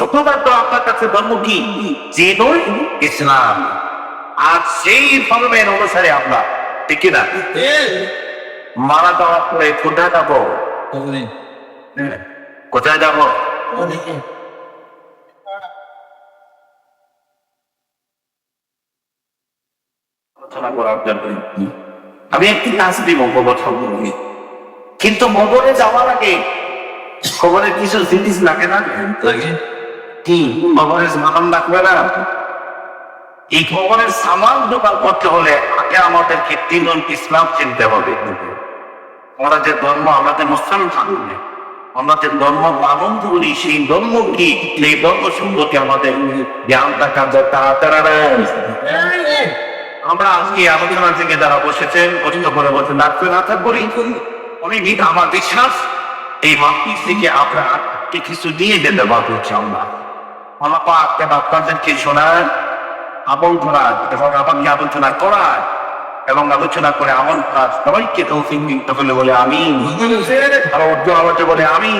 শুধুমাত্র আপনার কাছে ধর্ম কি? জিনুল ইসলাম। আর সেই ধর্মের অনুসারে আমরা, ঠিক কিনা? মারা যাওয়ার পরে কোথায় যাবো? কোথায় যাবো? আলোচনা করার জন্য আমি একটি কাজ দিব কবর সম্পর্কে। কিন্তু কবরে যাওয়ার আগে কবরের কিছু জিনিস লাগে না? কি কবরের সামান লাগবে না? এই কবরের সামান জোগাড় করতে হলে আগে আমাদেরকে দ্বীনুল ইসলাম চিনতে হবে। আমরা যে ধর্ম, আমাদের মুসলমান ধর্মে আমরা যে ধর্ম পালন করি, সেই ধর্ম কি, সেই ধর্ম সম্পর্কে আমাদের জ্ঞান থাকা দরকার। আমরা আজকে আলোচনা থেকে যারা বসেছেন কঠিন করে বলতে লাগবে না করি অনেক আমার বিশ্বাস এই মাহফিল থেকে আমরা কিছু দিয়ে যেতে পারবো আমরা। আল্লাহ পাক আপনাদেরকে শোনার, আমল করার এবং আমাকে আলোচনা করার এবং আলোচনা করে আমল করার সবাইকে তৌফিক দিতে হলে বলে আমি, আর অর্জন বলে আমি।